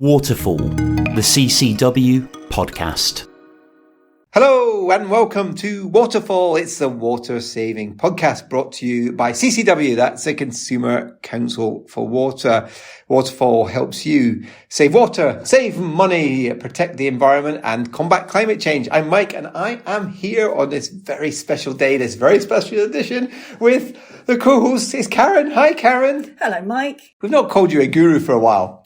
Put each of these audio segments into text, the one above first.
Waterfall, the CCW podcast. Hello and welcome to Waterfall. It's the water saving podcast brought to you by CCW. That's the Consumer Council for Water. Waterfall helps you save water, save money, protect the environment and combat climate change. I'm Mike and I am here on this very special day, this very special edition with the co-host is Karen. Hi, Karen. Hello, Mike. We've not called you a guru for a while.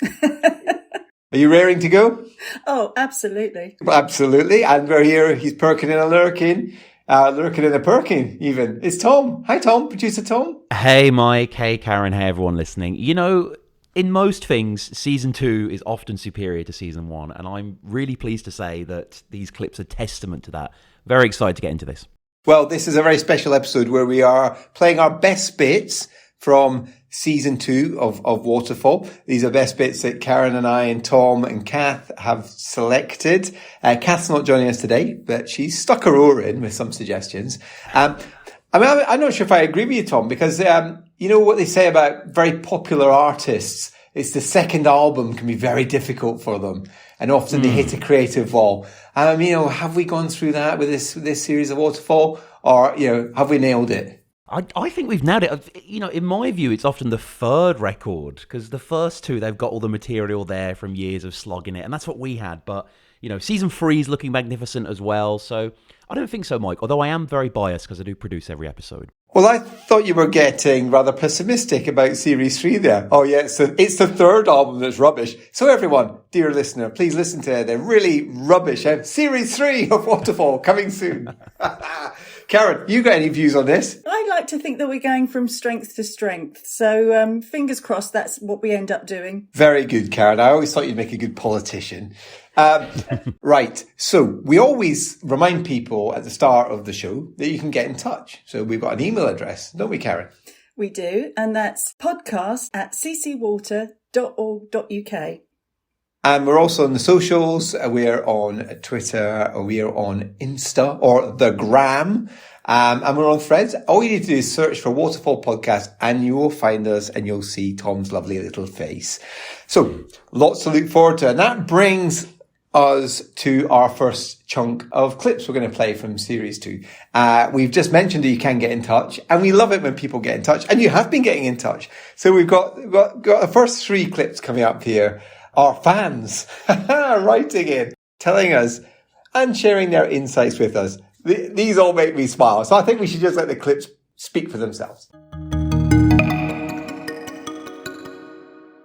Are you raring to go? Oh, absolutely. Absolutely. And we're here. He's perking and a lurking and a perking even. It's Tom. Hi, Tom. Producer Tom. Hey, Mike. Hey, Karen. Hey, everyone listening. You know, in most things, season 2 is often superior to season 1. And I'm really pleased to say that these clips are testament to that. Very excited to get into this. Well, this is a very special episode where we are playing our best bits from season 2 of Waterfall. These are best bits that Karen and I and Tom and Kath have selected. Kath's not joining us today, but she's stuck her oar in with some suggestions. I'm not sure if I agree with you, Tom, because you know what they say about very popular artists. It's the second album can be very difficult for them, and often they hit a creative wall. Have we gone through that with this series of Waterfall, or have we nailed it? I think we've nailed it. You know, in my view, it's often the third record, because the first 2, they've got all the material there from years of slogging it, and that's what we had. But, season 3 is looking magnificent as well, so I don't think so, Mike, although I am very biased because I do produce every episode. Well, I thought you were getting rather pessimistic about Series 3 there. Oh, yeah, it's the third album that's rubbish. So everyone, dear listener, please listen to the really rubbish Series 3 of Waterfall coming soon. Karen, you got any views on this? I like to think that we're going from strength to strength. So fingers crossed that's what we end up doing. Very good, Karen. I always thought you'd make a good politician. Right. So we always remind people at the start of the show that you can get in touch. So we've got an email address, don't we, Karen? We do. And that's podcast@ccwater.org.uk. And we're also on the socials. We're on Twitter, or we are on Insta or the Gram. And we're on Threads. All you need to do is search for Waterfall Podcast and you will find us and you'll see Tom's lovely little face. So lots to look forward to. And that brings us to our first chunk of clips we're going to play from Series 2. We've just mentioned that you can get in touch, and we love it when people get in touch, and you have been getting in touch. So we've got the first 3 clips coming up here. Our fans writing in, telling us and sharing their insights with us. These all make me smile. So I think we should just let the clips speak for themselves.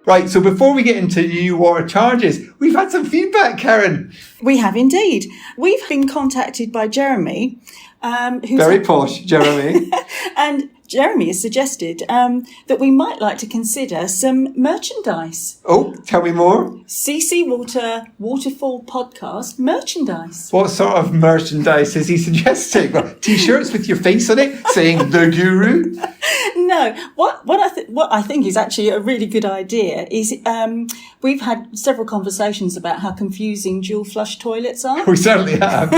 Right, so before we get into new water charges, we've had some feedback, Karen. We have indeed. We've been contacted by Jeremy. Who's very posh, Jeremy. And Jeremy has suggested that we might like to consider some merchandise. Oh, tell me more. CC Water Waterfall Podcast merchandise. What sort of merchandise is he suggesting? T-shirts with your face on it saying "The Guru"? No, what I think is actually a really good idea is we've had several conversations about how confusing dual flush toilets are. We certainly have.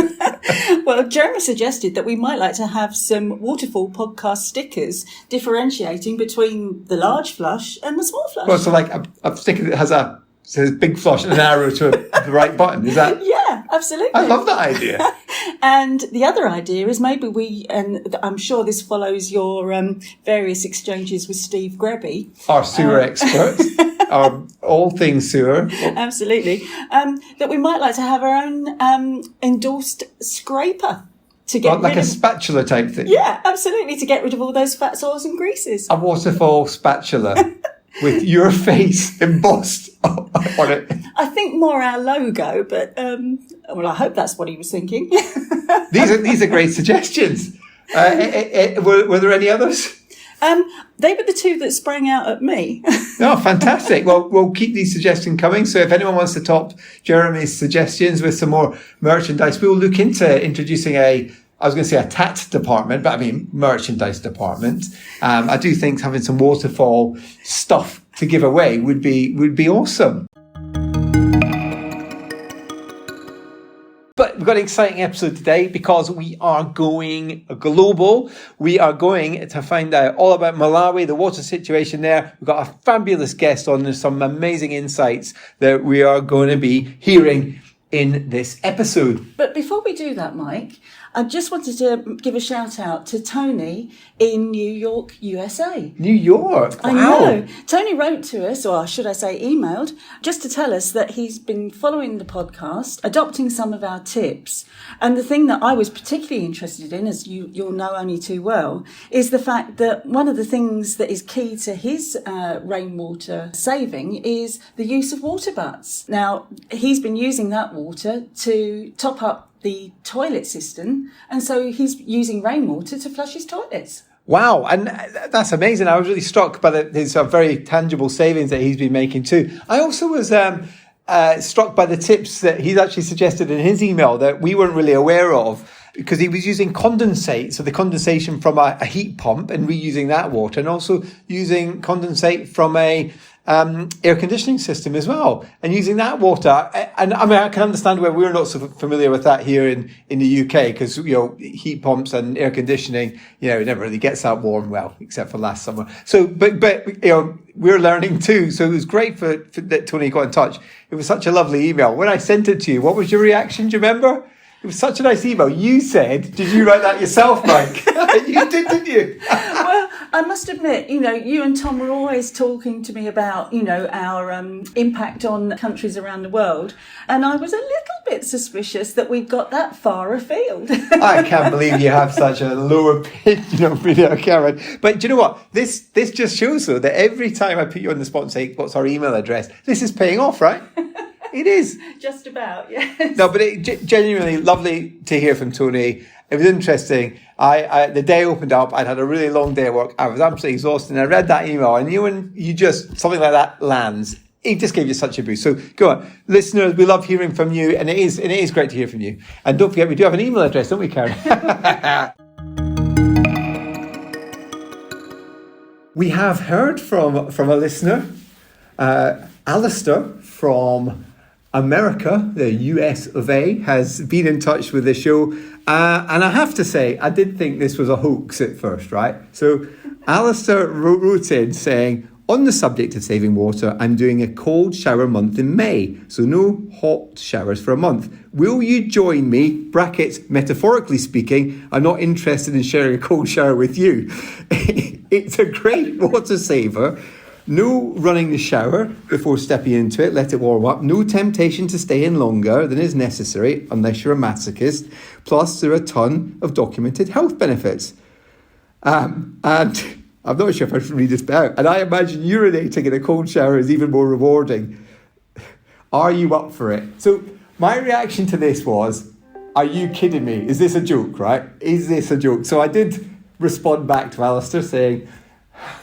Well, Jeremy suggested that we might like to have some Waterfall Podcast stickers differentiating between the large flush and the small flush. Well, so like a sticker that says big flush and an arrow to the right button. Is that? Yeah, absolutely. I love that idea. And the other idea is maybe and I'm sure this follows your various exchanges with Steve Grebby. Our sewer expert. Our all things sewer. Absolutely. That we might like to have our own endorsed scraper. To get like a spatula type thing. Yeah, absolutely. To get rid of all those fats, oils and greases. A Waterfall spatula with your face embossed on it. I think more our logo, but I hope that's what he was thinking. These are great suggestions. Were there any others? They were the 2 that sprang out at me. Oh, fantastic. Well, we'll keep these suggestions coming. So if anyone wants to top Jeremy's suggestions with some more merchandise, we'll look into introducing a tat department, but I mean merchandise department. I do think having some Waterfall stuff to give away would be awesome. But we've got an exciting episode today because we are going global. We are going to find out all about Malawi, the water situation there. We've got a fabulous guest on. There's some amazing insights that we are going to be hearing in this episode. But before we do that, Mike, I just wanted to give a shout out to Tony in New York, USA. New York? Wow. I know. Tony wrote to us, or should I say emailed, just to tell us that he's been following the podcast, adopting some of our tips. And the thing that I was particularly interested in, as you'll know only too well, is the fact that one of the things that is key to his rainwater saving is the use of water butts. Now, he's been using that water to top up the toilet system, and so he's using rainwater to flush his toilets. Wow, and that's amazing. I was really struck by his very tangible savings that he's been making too. I also was struck by the tips that he's actually suggested in his email that we weren't really aware of, because he was using condensate, so the condensation from a heat pump and reusing that water, and also using condensate from a air conditioning system as well, and using that water. And I mean, I can understand where we're not so familiar with that here in the UK, because, heat pumps and air conditioning, it never really gets that warm, well, except for last summer. So, but we're learning too. So it was great for that Tony got in touch. It was such a lovely email. When I sent it to you, what was your reaction? Do you remember? It was such a nice email. You said, did you write that yourself, Mike? You did, didn't you? Well, I must admit, you and Tom were always talking to me about, our impact on countries around the world. And I was a little bit suspicious that we'd got that far afield. I can't believe you have such a low opinion of me there, Karen. But do you know what? This just shows, though, that every time I put you on the spot and say, what's our email address, this is paying off, right? It is. Just about, yes. No, but it genuinely lovely to hear from Tony. It was interesting. The day opened up, I'd had a really long day at work. I was absolutely exhausted. And I read that email, and when you just, something like that lands, it just gave you such a boost. So go on. Listeners, we love hearing from you, and it is great to hear from you. And don't forget, we do have an email address, don't we, Karen? We have heard from a listener, Alistair from America, the US of A, has been in touch with the show. And I have to say, I did think this was a hoax at first, right? So Alistair wrote in saying, on the subject of saving water, I'm doing a cold shower month in May, so no hot showers for a month. Will you join me? Brackets, metaphorically speaking, I'm not interested in sharing a cold shower with you. It's a great water saver. No running the shower before stepping into it, let it warm up. No temptation to stay in longer than is necessary, unless you're a masochist. Plus, there are a ton of documented health benefits. And I'm not sure if I should read this out. And I imagine urinating in a cold shower is even more rewarding. Are you up for it? So my reaction to this was, are you kidding me? Is this a joke, right? Is this a joke? So I did respond back to Alistair saying,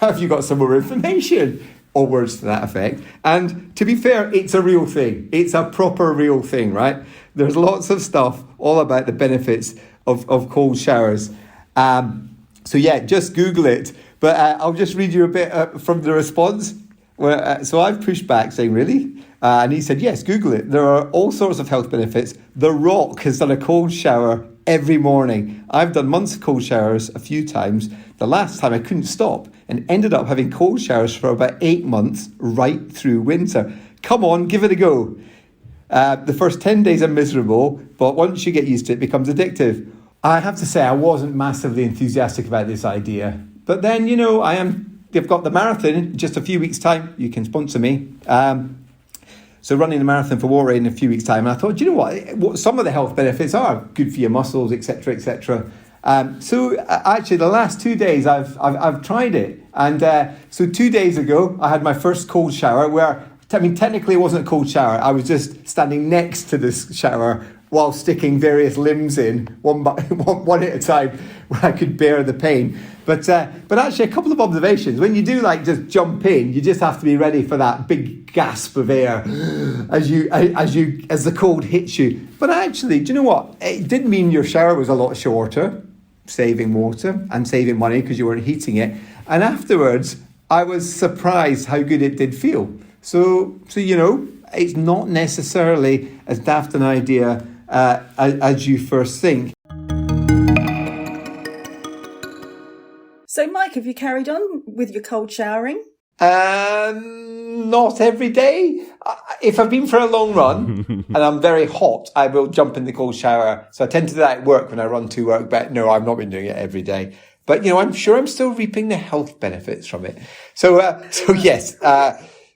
have you got some more information? Or words to that effect. And to be fair, it's a real thing. It's a proper real thing, right? There's lots of stuff all about the benefits of cold showers. So yeah, just Google it. But I'll just read you a bit from the response. So I've pushed back saying, really? And he said, yes, Google it. There are all sorts of health benefits. The Rock has done a cold shower every morning. I've done months of cold showers a few times. The last time I couldn't stop and ended up having cold showers for about 8 months right through winter. Come on, give it a go. The first 10 days are miserable, but once you get used to it, it becomes addictive. I have to say I wasn't massively enthusiastic about this idea. But then, they've got the marathon in just a few weeks' time. You can sponsor me. So running the marathon for Water in a few weeks' time. And I thought, you know what? Some of the health benefits are good for your muscles, etc., etc. So actually, the last 2 days I've tried it. And so 2 days ago, I had my first cold shower where, technically it wasn't a cold shower. I was just standing next to this shower while sticking various limbs in, one at a time, where I could bear the pain. But actually, a couple of observations. When you do just jump in, you just have to be ready for that big gasp of air as the cold hits you. But actually, do you know what? It didn't mean your shower was a lot shorter, saving water and saving money because you weren't heating it. And afterwards, I was surprised how good it did feel. So it's not necessarily as daft an idea as you first think. So, Mike, have you carried on with your cold showering? Not every day. If I've been for a long run and I'm very hot, I will jump in the cold shower. So I tend to do that at work when I run to work, but no, I've not been doing it every day. But, I'm sure I'm still reaping the health benefits from it. So yes,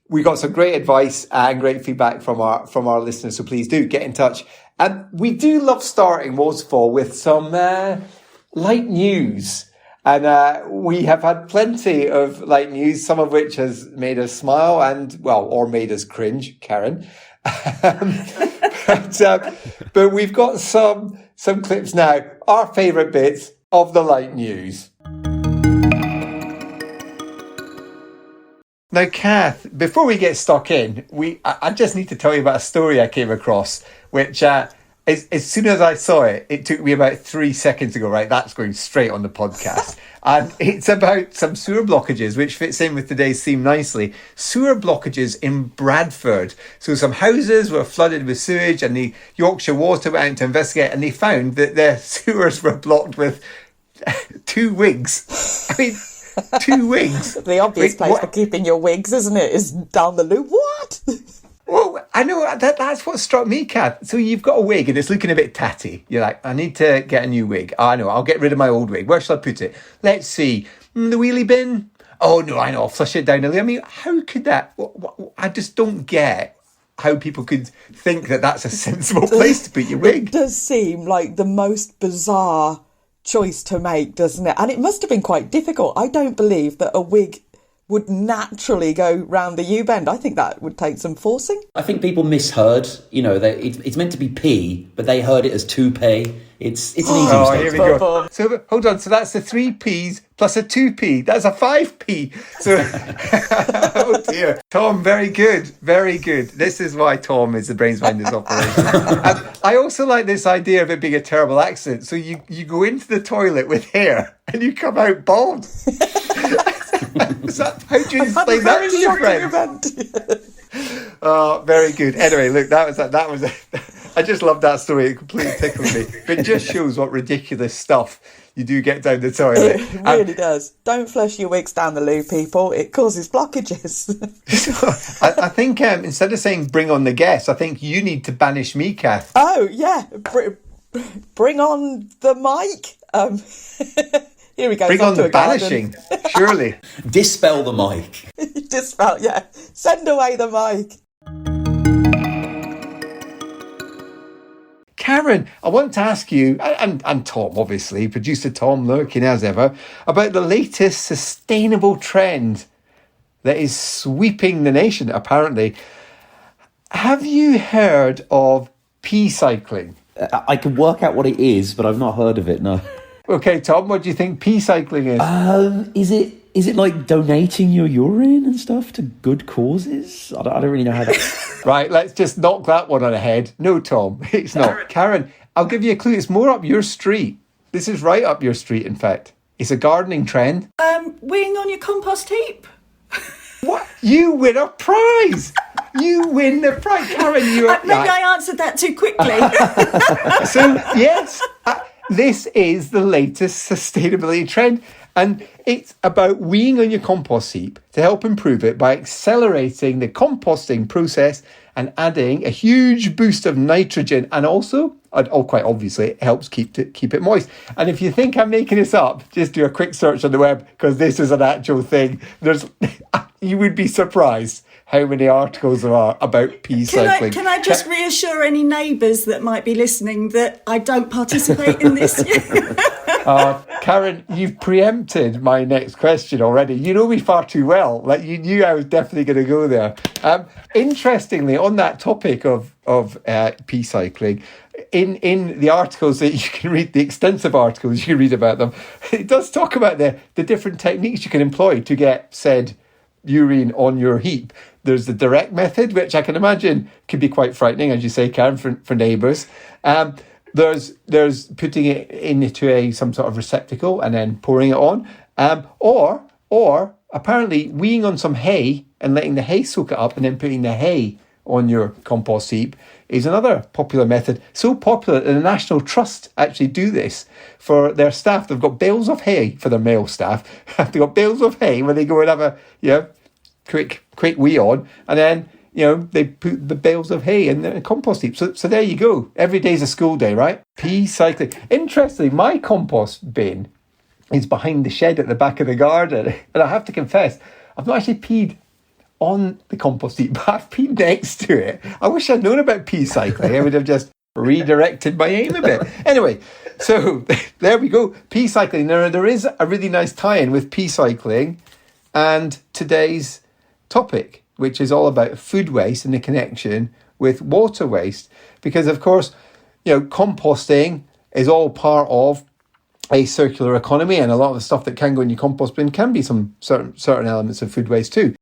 we got some great advice and great feedback from our listeners. So please do get in touch. And we do love starting Waterfall with some light news. And we have had plenty of light news, some of which has made us smile or made us cringe, Karen. But we've got some clips now, our favourite bits of the light news. Now, Kath, before we get stuck in, I just need to tell you about a story I came across, which as soon as I saw it, it took me about 3 seconds to go, right, that's going straight on the podcast. And it's about some sewer blockages, which fits in with today's theme nicely. Sewer blockages in Bradford. So some houses were flooded with sewage and the Yorkshire Water went out to investigate and they found that their sewers were blocked with 2 wigs. I mean, 2 wigs. The obvious place for keeping your wigs, isn't it, is down the loo. What? Well, I know that's what struck me, Kath. So you've got a wig and it's looking a bit tatty. You're like, I need to get a new wig. I know, I'll get rid of my old wig. Where shall I put it? Let's see. The wheelie bin? Oh, no, I know, I'll flush it down the loo. I mean, how could that... I just don't get how people could think that that's a sensible place to put your wig. It does seem like the most bizarre choice to make, doesn't it? And it must have been quite difficult. I don't believe that a wig would naturally go round the U-bend. I think that would take some forcing. I think people misheard. It's meant to be P, but they heard it as 2p. It's an easy mistake. Oh, here we go. So hold on. So that's the 3 P's plus a 2p. That's a 5p. So, oh dear. Tom, very good. Very good. This is why Tom is the brains behind this operation. I also like this idea of it being a terrible accident. So you go into the toilet with hair and you come out bald. How do you explain that to your friends? Oh, very good. Anyway, look, that was I just love that story. It completely tickled me. But it just shows what ridiculous stuff you do get down the toilet. It really does. Don't flush your wigs down the loo, people. It causes blockages. So, I think instead of saying bring on the guests, I think you need to banish me, Kath. Oh, yeah. Bring on the mic. Here we go. Bring on the banishing, surely. Dispel the mic. Dispel, yeah. Send away the mic. Karen, I want to ask you, and Tom, obviously, producer Tom lurking as ever, about the latest sustainable trend that is sweeping the nation, apparently. Have you heard of Peecycling? I can work out what it is, but I've not heard of it, no. Okay, Tom, what do you think Peecycling is? Is it like donating your urine and stuff to good causes? I don't really know how that... Right, let's just knock that one on the head. No, Tom, it's not. Karen, I'll give you a clue. It's more up your street. This is right up your street, in fact. It's a gardening trend. Weeing on your compost heap. What? You win a prize! You win the prize. Karen, you are... Maybe I answered that too quickly. So, yes... This is the latest sustainability trend, and it's about weeing on your compost heap to help improve it by accelerating the composting process and adding a huge boost of nitrogen, and also, quite obviously, it helps keep it moist. And if you think I'm making this up, just do a quick search on the web, because this is an actual thing. You would be surprised how many articles there are about Peecycling. Can I just reassure any neighbours that might be listening that I don't participate in this? Karen, you've preempted my next question already. You know me far too well. Like, you knew I was definitely going to go there. Interestingly, on that topic of Peecycling, in the articles that you can read, the extensive articles you can read about them, it does talk about the different techniques you can employ to get said urine on your heap. There's the direct method, which I can imagine could be quite frightening, as you say, Karen, for neighbours. There's putting it into some sort of receptacle and then pouring it on. Or apparently weeing on some hay and letting the hay soak it up and then putting the hay on your compost heap is another popular method. So popular that the National Trust actually do this for their staff. They've got bales of hay for their male staff. They've got bales of hay when they go and have a quick wee on, and then they put the bales of hay in the compost heap. So there you go. Every day's a school day, right? Peecycling. Interestingly, my compost bin is behind the shed at the back of the garden. And I have to confess, I've not actually peed on the compost heap, but I've peed next to it. I wish I'd known about peecycling. I would have just redirected my aim a bit. Anyway, so there we go. Peecycling. There is a really nice tie-in with peecycling and today's topic, which is all about food waste and the connection with water waste. Because, of course, composting is all part of a circular economy, and a lot of the stuff that can go in your compost bin can be some certain elements of food waste too.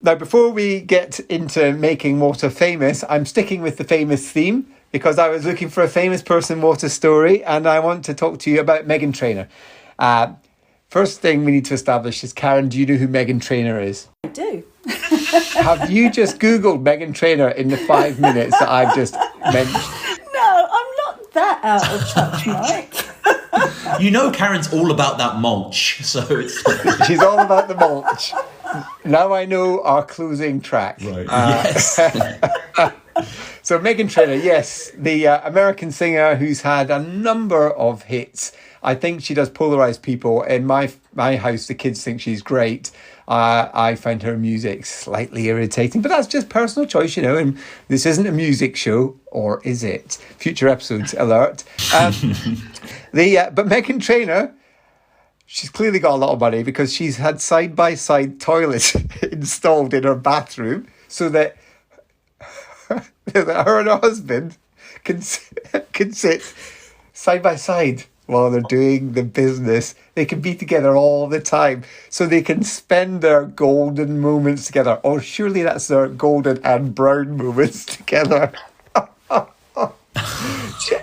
Now, before we get into making water famous, I'm sticking with the famous theme because I was looking for a famous person water story, and I want to talk to you about Meghan Trainor. First thing we need to establish is, Karen, do you know who Meghan Trainor is? I do. Have you just Googled Meghan Trainor in the 5 minutes that I've just mentioned? No, I'm not that out of touch, Mike. Karen's all about that mulch, so it's... She's all about the mulch. Now I know our closing track. Right. Yes. So Meghan Trainor, yes, the American singer who's had a number of hits. I think she does polarize people. In my house, the kids think she's great. I find her music slightly irritating, but that's just personal choice, and this isn't a music show, or is it? Future episodes alert. But Meghan Trainor, she's clearly got a lot of money because she's had side-by-side toilets installed in her bathroom so that her and her husband can sit side-by-side while they're doing the business. They can be together all the time so they can spend their golden moments together. Or surely that's their golden and brown moments together.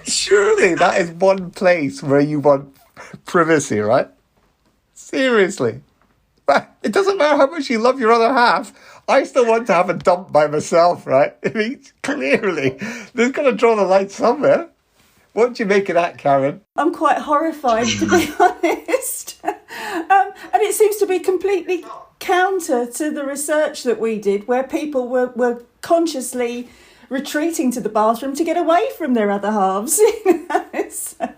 Surely that is one place where you want privacy, right? Seriously. It doesn't matter how much you love your other half. I still want to have a dump by myself, right? I mean, clearly, there's got to draw the line somewhere. What do you make of that, Karen? I'm quite horrified, to be honest. And it seems to be completely counter to the research that we did, where people were consciously retreating to the bathroom to get away from their other halves. So.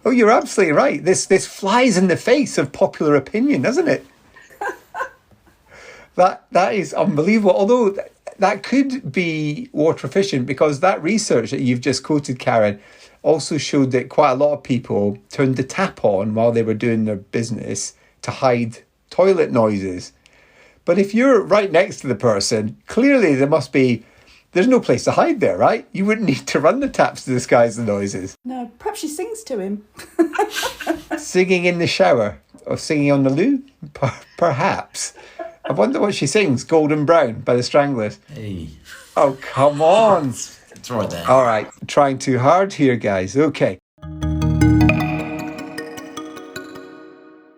Oh, you're absolutely right. This flies in the face of popular opinion, doesn't it? That is unbelievable. Although that could be water efficient, because that research that you've just quoted, Karen, also showed that quite a lot of people turned the tap on while they were doing their business to hide toilet noises. But if you're right next to the person, clearly there's no place to hide there, right? You wouldn't need to run the taps to disguise the noises. No, perhaps she sings to him. Singing in the shower or singing on the loo? Perhaps. I wonder what she sings. Golden Brown by the Stranglers. Hey. Oh, come on. It's right there. All right. Trying too hard here, guys. Okay.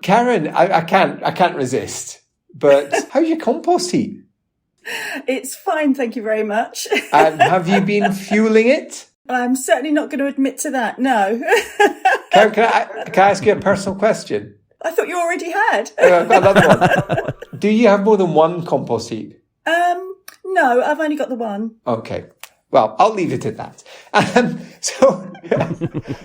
Karen, I can't resist. But how's your compost heap? It's fine, thank you very much. And have you been fueling it? I'm certainly not going to admit to that, no. Can I ask you a personal question? I thought you already had. I've got another one. Do you have more than one compost heap? No, I've only got the one. Okay. Well, I'll leave it at that.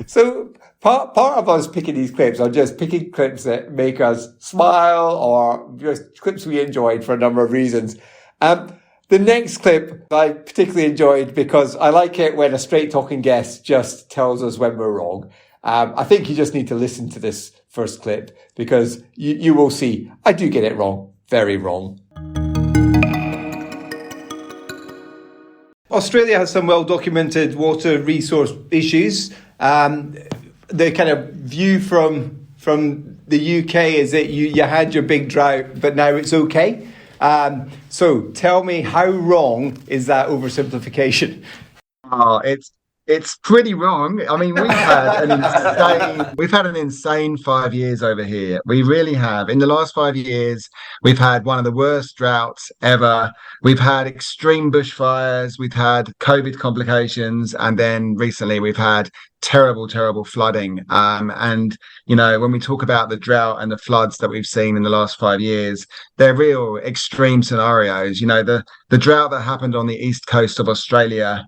So part of us picking these clips are just picking clips that make us smile or just clips we enjoyed for a number of reasons. The next clip I particularly enjoyed because I like it when a straight-talking guest just tells us when we're wrong. I think you just need to listen to this first clip because you will see I do get it wrong, very wrong. Australia has some well-documented water resource issues. The kind of view from the UK is that you had your big drought, but now it's okay. So tell me, how wrong is that oversimplification? Oh, It's pretty wrong. I mean, we've had an insane 5 years over here. We really have. In the last 5 years, we've had one of the worst droughts ever. We've had extreme bushfires. We've had COVID complications, and then recently we've had terrible flooding. And when we talk about the drought and the floods that we've seen in the last 5 years, they're real extreme scenarios. The drought that happened on the east coast of Australia.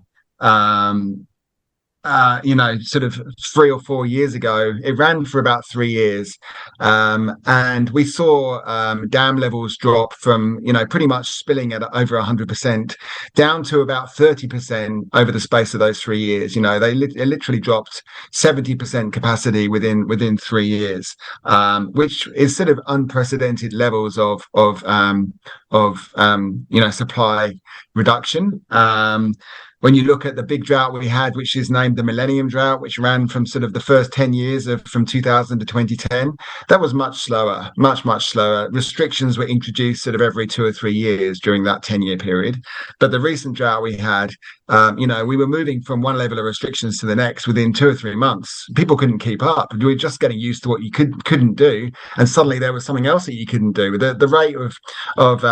Sort of 3 or 4 years ago, it ran for about 3 years, and we saw dam levels drop from pretty much spilling at over 100% down to about 30% over the space of those 3 years. It literally dropped 70% capacity within 3 years, which is sort of unprecedented levels of supply reduction. When you look at the big drought we had, which is named the Millennium Drought, which ran from sort of the first 10 years from 2000 to 2010, that was much slower, much slower. Restrictions were introduced sort of every 2 or 3 years during that 10-year period. But the recent drought we had, we were moving from one level of restrictions to the next within 2 or 3 months. People couldn't keep up. We were just getting used to what you couldn't do, and suddenly there was something else that you couldn't do. The rate of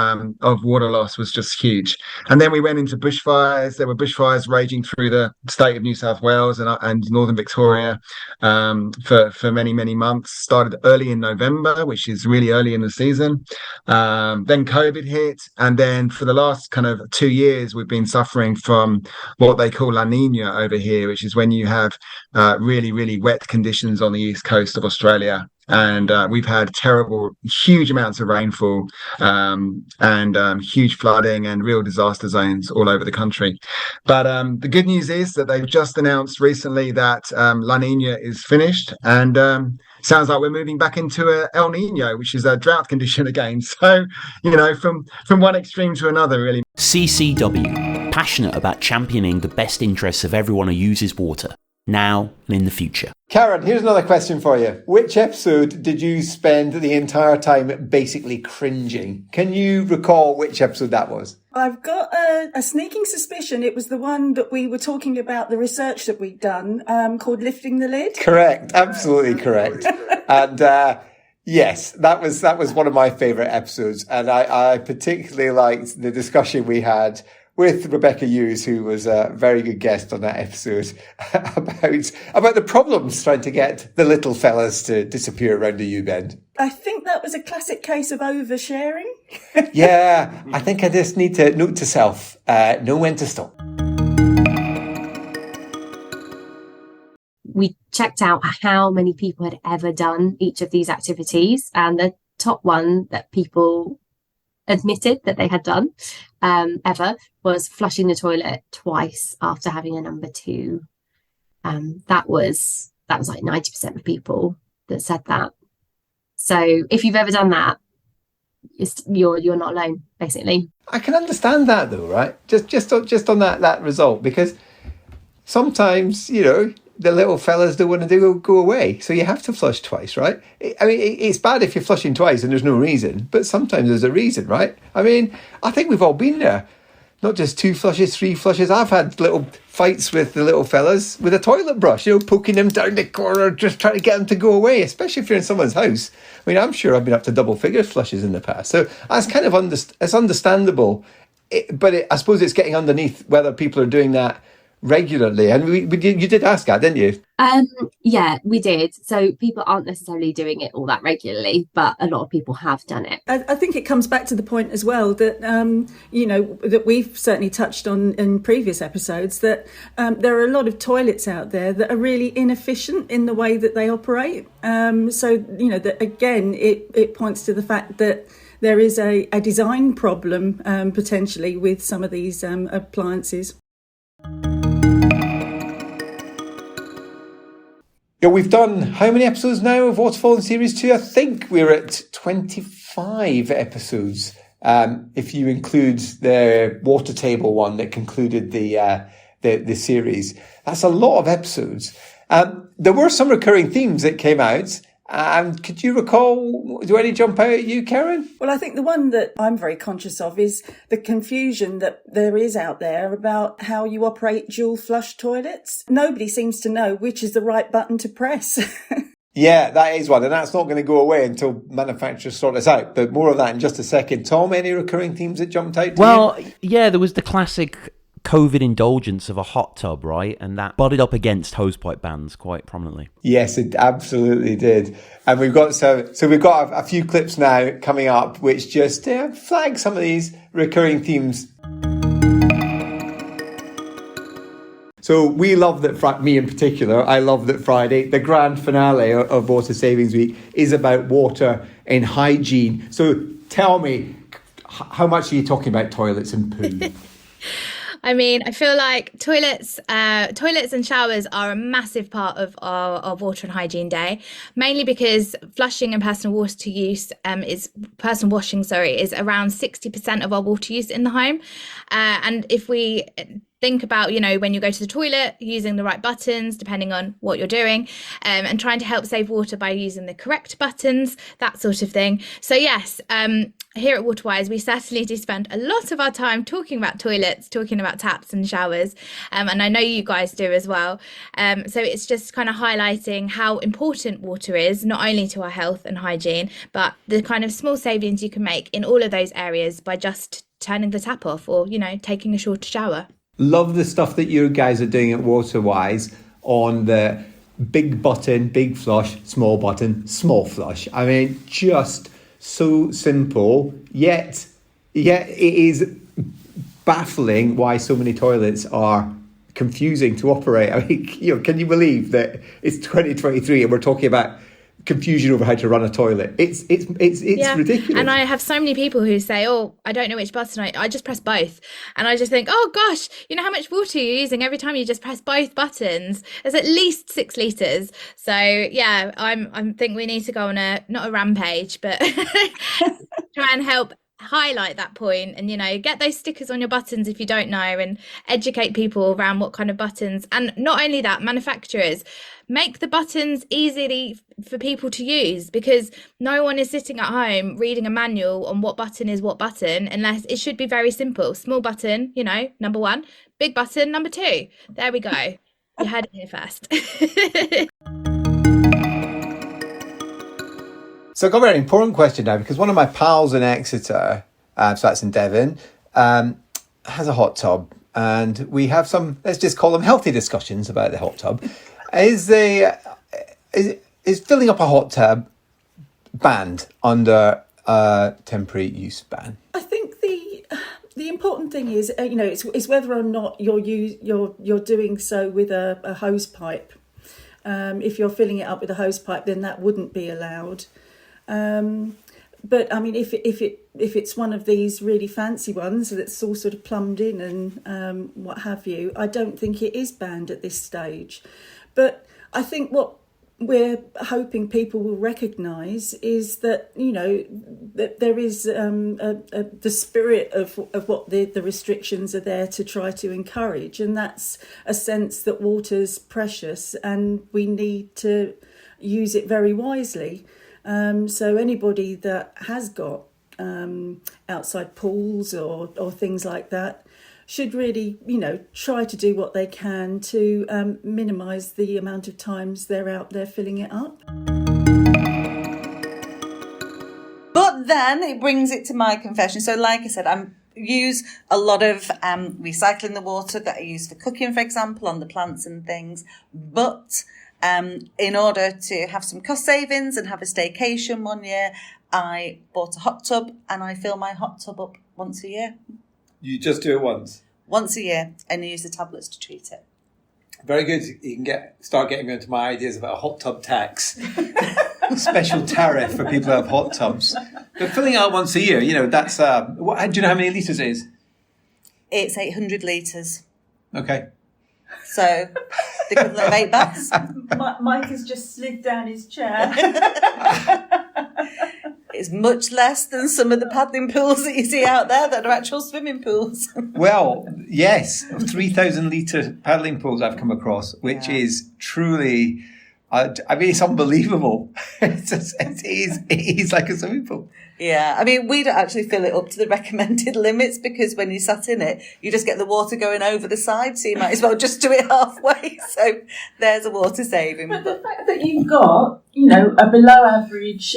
water loss was just huge. And then we went into bushfires. There were bushfires raging through the state of New South Wales and northern Victoria for many months. Started early in November, which is really early in the season. Then COVID hit, and then for the last kind of 2 years, we've been suffering from what they call La Nina over here, which is when you have really wet conditions on the east coast of Australia. And we've had huge amounts of rainfall and huge flooding and real disaster zones all over the country. But the good news is that they've just announced recently that La Nina is finished, and sounds like we're moving back into a El Nino, which is a drought condition again. So, from one extreme to another, really. CCW, passionate about championing the best interests of everyone who uses water, now and in the future. Karen, here's another question for you. Which episode did you spend the entire time basically cringing? Can you recall which episode that was? I've got a sneaking suspicion it was the one that we were talking about, the research that we'd done, called Lifting the Lid. Correct. Absolutely correct. And yes, that was one of my favourite episodes. And I particularly liked the discussion we had with Rebecca Hughes, who was a very good guest on that episode, about the problems trying to get the little fellas to disappear around the U-bend. I think that was a classic case of oversharing. Yeah, I think I just need to note to self, know when to stop. We checked out how many people had ever done each of these activities, and the top one that people admitted that they had done ever was flushing the toilet twice after having a number 2. That was like 90% of people that said that. So if you've ever done that, you're not alone, basically. I can understand that though, right? Just on that result, because sometimes the little fellas don't want to go away, so you have to flush twice, right? I mean, it's bad if you're flushing twice and there's no reason, but sometimes there's a reason, right? I mean, I think we've all been there. Not just 2 flushes, 3 flushes. I've had little fights with the little fellas with a toilet brush, poking them down the corner, just trying to get them to go away, especially if you're in someone's house. I mean, I'm sure I've been up to double figure flushes in the past. So that's kind of it's understandable, but I suppose it's getting underneath whether people are doing that regularly. And you did ask that, didn't you? Yeah, we did. So people aren't necessarily doing it all that regularly, but a lot of people have done it. I think it comes back to the point as well that that we've certainly touched on in previous episodes, that there are a lot of toilets out there that are really inefficient in the way that they operate. So that again, it points to the fact that there is a design problem potentially with some of these appliances. Yeah, we've done how many episodes now of Waterfall in Series 2? I think we're at 25 episodes, if you include the water table one that concluded the series. That's a lot of episodes. There were some recurring themes that came out, And could you recall, do any jump out at you, Karen? Well, I think the one that I'm very conscious of is the confusion that there is out there about how you operate dual flush toilets. Nobody seems to know which is the right button to press. Yeah, that is one. And that's not going to go away until manufacturers sort this out. But more of that in just a second. Tom, any recurring themes that jumped out to you? Well, yeah, there was the classic COVID indulgence of a hot tub, right? And that butted up against hosepipe bans quite prominently. Yes, it absolutely did. And we've got so we've got a few clips now coming up which just flag some of these recurring themes. So we love that, me in particular, I love that Friday, the grand finale of Water Savings Week, is about water and hygiene. So tell me, how much are you talking about toilets and poo? I mean, I feel like toilets and showers are a massive part of our water and hygiene day, mainly because flushing and personal washing is around 60% of our water use in the home. And if we think about, when you go to the toilet, using the right buttons, depending on what you're doing, and trying to help save water by using the correct buttons, that sort of thing. So yes, here at Waterwise, we certainly do spend a lot of our time talking about toilets, talking about taps and showers. And I know you guys do as well. So it's just kind of highlighting how important water is, not only to our health and hygiene, but the kind of small savings you can make in all of those areas by just turning the tap off or, taking a shorter shower. Love the stuff that you guys are doing at Waterwise on the big button, big flush, small button, small flush. I mean, just so simple, yet it is baffling why so many toilets are confusing to operate. I mean, can you believe that it's 2023 and we're talking about confusion over how to run a toilet? It's ridiculous. And I have so many people who say, oh, I don't know which button, I just press both. And I just think, oh gosh, how much water you're using every time you just press both buttons. It's at least 6 litres. So yeah, I think we need to go on not a rampage, but try and help highlight that point and get those stickers on your buttons if you don't know, and educate people around what kind of buttons. And not only that, manufacturers make the buttons easily for people to use, because no one is sitting at home reading a manual on what button is what button, unless it should be very simple. Small button, number 1, big button, number 2. There we go. You heard it here first. So I've got a very important question now, because one of my pals in Exeter, so that's in Devon, has a hot tub, and we have some, let's just call them healthy discussions about the hot tub. Is filling up a hot tub banned under a temporary use ban? I think the important thing is, it's whether or not you're doing so with a hose pipe. If you're filling it up with a hose pipe, then that wouldn't be allowed. But I mean, if it's one of these really fancy ones that's all sort of plumbed in and what have you, I don't think it is banned at this stage. But I think what we're hoping people will recognise is that that there is the spirit of what the restrictions are there to try to encourage, and that's a sense that water's precious and we need to use it very wisely. So anybody that has got outside pools or things like that should really, try to do what they can to minimise the amount of times they're out there filling it up. But then it brings it to my confession. So like I said, I use a lot of recycling the water that I use for cooking, for example, on the plants and things. But in order to have some cost savings and have a staycation one year, I bought a hot tub and I fill my hot tub up once a year. You just do it once? Once a year, and use the tablets to treat it. Very good. You can start getting me into my ideas about a hot tub tax. Special tariff for people who have hot tubs. But filling it out once a year, that's... do you know how many litres it is? It's 800 litres. Okay. So, the equivalent of 8 baths. Mike has just slid down his chair. It's much less than some of the paddling pools that you see out there that are actual swimming pools. Well, yes, 3,000 litre paddling pools I've come across, which is truly I mean, it's unbelievable. It is like a swimming pool. Yeah, I mean, we don't actually fill it up to the recommended limits because when you sat in it, you just get the water going over the side, so you might as well just do it halfway. So there's a water saving. But the fact that you've got, a below average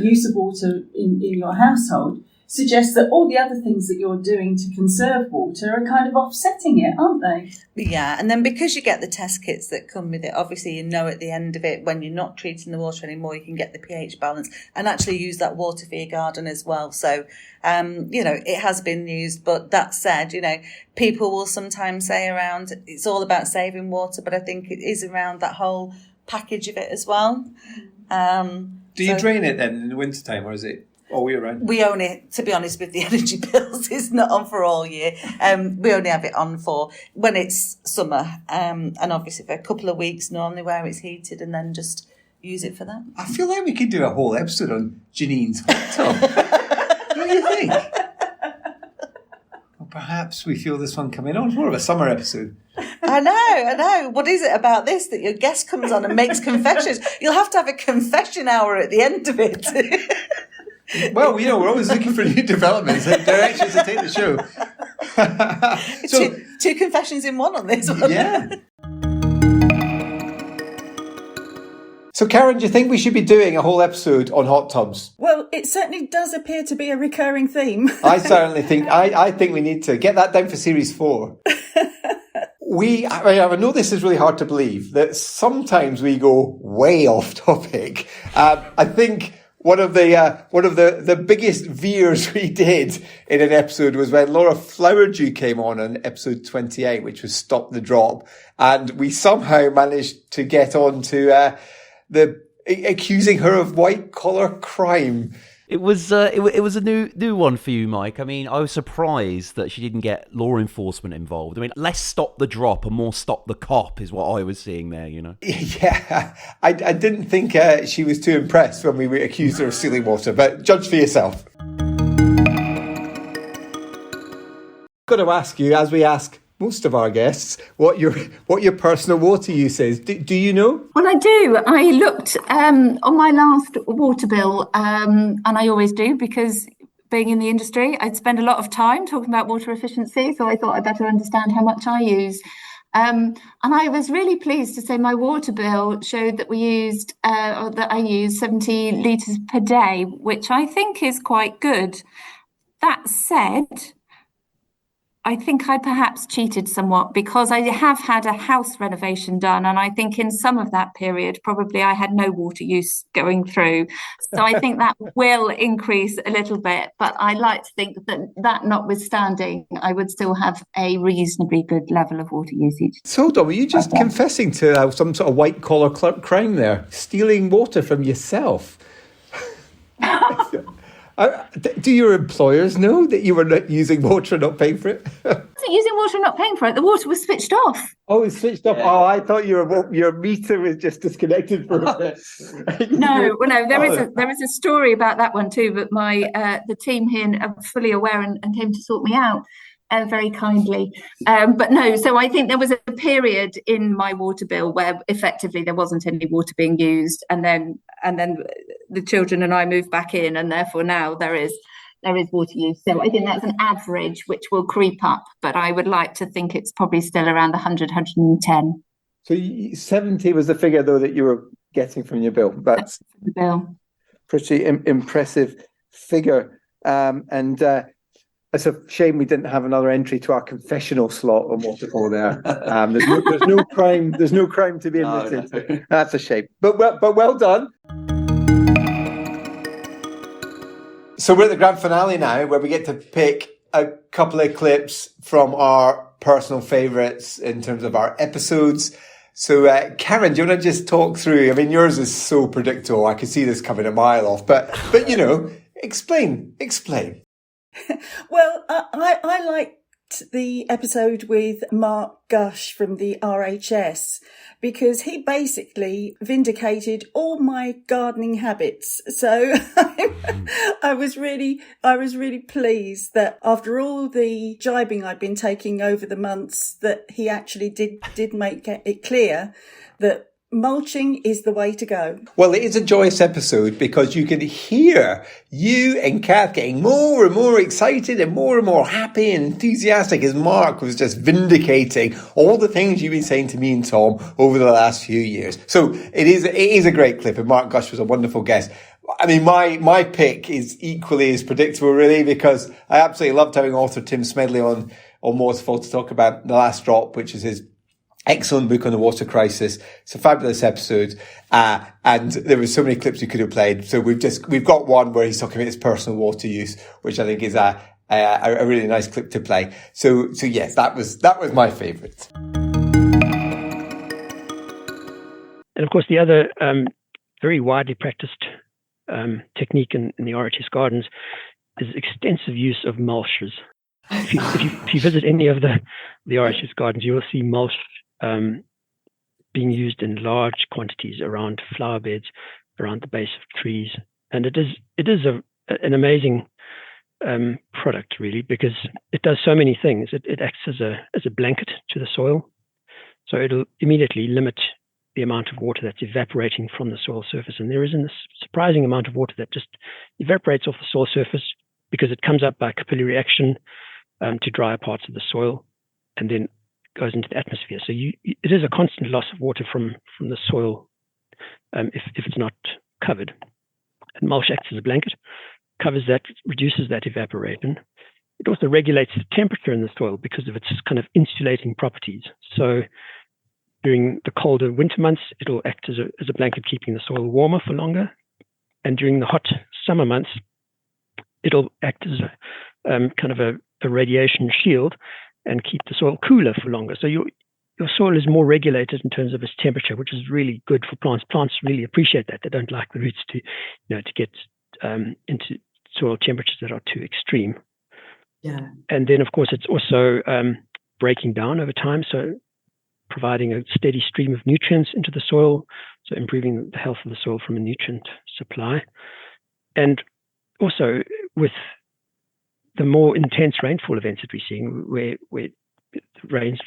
use of water in your household suggests that all the other things that you're doing to conserve water are kind of offsetting it, aren't they? Yeah, and then because you get the test kits that come with it, obviously at the end of it, when you're not treating the water anymore, you can get the pH balance and actually use that water for your garden as well. So, it has been used, but that said, people will sometimes say around, it's all about saving water, but I think it is around that whole package of it as well. Do you drain it then in the wintertime, or is it all year round? We only, to be honest, with the energy bills, it's not on for all year. We only have it on for when it's summer, and obviously for a couple of weeks normally where it's heated, and then just use it for that. I feel like we could do a whole episode on Janine's hot tub. What do you think? Or perhaps we feel this one coming on. It's more of a summer episode. I know. What is it about this that your guest comes on and makes confessions? You'll have to have a confession hour at the end of it. Well, we're always looking for new developments and directions to take the show. So, two confessions in one on this one. Yeah. So, Karen, do you think we should be doing a whole episode on hot tubs? Well, it certainly does appear to be a recurring theme. I certainly think, I think we need to get that down for series 4. I know this is really hard to believe that sometimes we go way off topic. I think one of the biggest veers we did in an episode was when Laura Flowerdew came on episode 28, which was Stop the Drop, and we somehow managed to get on to the accusing her of white collar crime. It was a new one for you, Mike. I mean, I was surprised that she didn't get law enforcement involved. I mean, less stop the drop and more stop the cop is what I was seeing there, Yeah, I didn't think she was too impressed when we accused her of stealing water, but judge for yourself. Got to ask you, as we ask most of our guests, what your personal water use is. Do you know? Well, I do. I looked on my last water bill, and I always do because being in the industry, I'd spend a lot of time talking about water efficiency, so I thought I'd better understand how much I use. And I was really pleased to say my water bill showed that I use 70 litres per day, which I think is quite good. That said, I think I perhaps cheated somewhat because I have had a house renovation done, and I think in some of that period probably I had no water use going through. So I think that will increase a little bit, but I like to think that notwithstanding, I would still have a reasonably good level of water usage. So, Dom, were you just confessing to some sort of white collar crime there, stealing water from yourself? Do your employers know that you were not using water and not paying for it? I wasn't using water and not paying for it. The water was switched off. Oh, it's switched off. Yeah. Oh, I thought your meter was just disconnected for a bit. No, there is a story about that one too, but the team here are fully aware and came to sort me out. Very kindly. But no, so I think there was a period in my water bill where effectively there wasn't any water being used, and then the children and I moved back in, and therefore now there is water use. So I think that's an average which will creep up, but I would like to think it's probably still around 100, 110. So 70 was the figure though that you were getting from your bill. That's the bill. Pretty impressive figure. It's a shame we didn't have another entry to our confessional slot on Waterfall there. There's no crime. There's no crime to be admitted. Oh, no. That's a shame. But well done. So we're at the grand finale now, where we get to pick a couple of clips from our personal favourites in terms of our episodes. So, Karen, do you want to just talk through? I mean, yours is so predictable. I could see this coming a mile off. But explain. Well, I liked the episode with Mark Gush from the RHS because he basically vindicated all my gardening habits. So I was really pleased that after all the jibing I'd been taking over the months, that he actually did make it clear that mulching is the way to go. Well, it is a joyous episode because you can hear you and Kath getting more and more excited and more happy and enthusiastic as Mark was just vindicating all the things you've been saying to me and Tom over the last few years. So it is a great clip, and Mark Gush was a wonderful guest. I mean, my pick is equally as predictable, really, because I absolutely loved having author Tim Smedley on Waterfall to talk about The Last Drop, which is his excellent book on the water crisis. It's a fabulous episode. And there were so many clips we could have played. So we've got one where he's talking about his personal water use, which I think is a really nice clip to play. So yes, that was my favourite. And of course, the other, very widely practiced, technique in the RHS gardens is extensive use of mulches. If you visit any of the RHS gardens, you will see mulch being used in large quantities around flower beds, around the base of trees, and it is an amazing product, really, because it does so many things. It acts as a blanket to the soil, so it'll immediately limit the amount of water that's evaporating from the soil surface, and there is a surprising amount of water that just evaporates off the soil surface because it comes up by capillary action to drier parts of the soil, and then goes into the atmosphere. So it is a constant loss of water from the soil if it's not covered. And mulch acts as a blanket, covers that, reduces that evaporation. It also regulates the temperature in the soil because of its kind of insulating properties. So during the colder winter months, it'll act as a blanket, keeping the soil warmer for longer. And during the hot summer months, it'll act as kind of a radiation shield and keep the soil cooler for longer. So your soil is more regulated in terms of its temperature, which is really good for plants. Plants really appreciate that. They don't like the roots to get into soil temperatures that are too extreme. Yeah. And then, of course, it's also breaking down over time, so providing a steady stream of nutrients into the soil, so improving the health of the soil from a nutrient supply. And also with the more intense rainfall events that we're seeing, where the rain's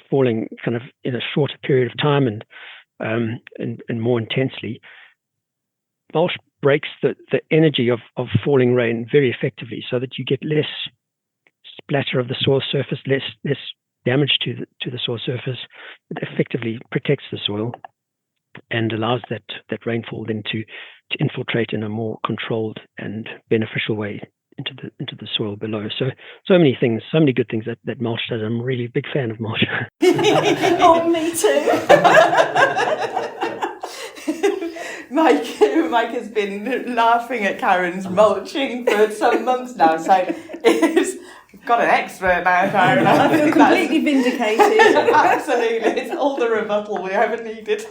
falling kind of in a shorter period of time and more intensely, mulch breaks the energy of falling rain very effectively, so that you get less splatter of the soil surface, less damage to the soil surface. It effectively protects the soil and allows that rainfall then to infiltrate in a more controlled and beneficial way into the soil below. So many things, so many good things that mulch does. I'm really a big fan of mulch. Oh, me too. Mike has been laughing at Karen's mulching for some months now, so we've got an expert now, Karen. I feel completely vindicated. Absolutely, it's all the rebuttal we ever needed.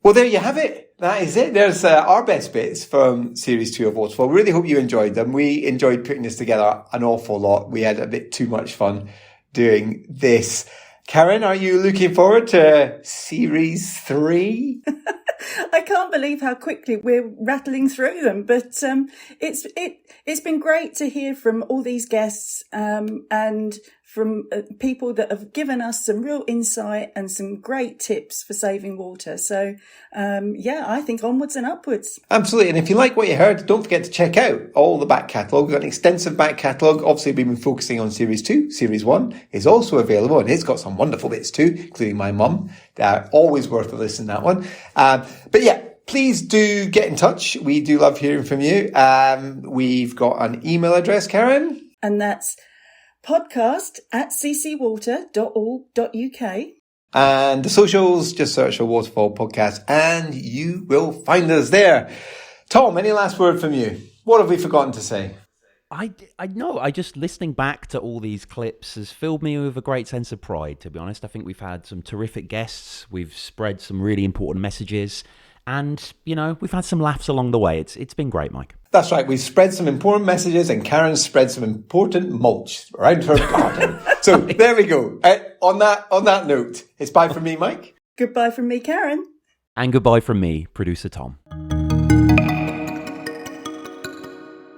Well, there you have it. That is it. There's our best bits from Series 2 of Waterfall. Really hope you enjoyed them. We enjoyed putting this together an awful lot. We had a bit too much fun doing this. Karen, are you looking forward to Series 3? I can't believe how quickly we're rattling through them, but it's been great to hear from all these guests and from people that have given us some real insight and some great tips for saving water. So, I think onwards and upwards. Absolutely. And if you like what you heard, don't forget to check out all the back catalogue. We've got an extensive back catalogue. Obviously, we've been focusing on Series 2. Series 1 is also available, and it's got some wonderful bits too, including my mum. Always worth a listen, that one. But yeah, please do get in touch. We do love hearing from you. We've got an email address, Karen. And that's podcast@ccwater.org.uk. And the socials, just search for Waterfall Podcast and you will find us there. Tom, any last word from you? What have we forgotten to say? I know. I just listening back to all these clips has filled me with a great sense of pride, to be honest. I think we've had some terrific guests. We've spread some really important messages. And, we've had some laughs along the way. It's been great, Mike. That's right. We've spread some important messages and Karen spread some important mulch around her garden. So there we go. On that note, it's bye from me, Mike. Goodbye from me, Karen. And goodbye from me, producer Tom.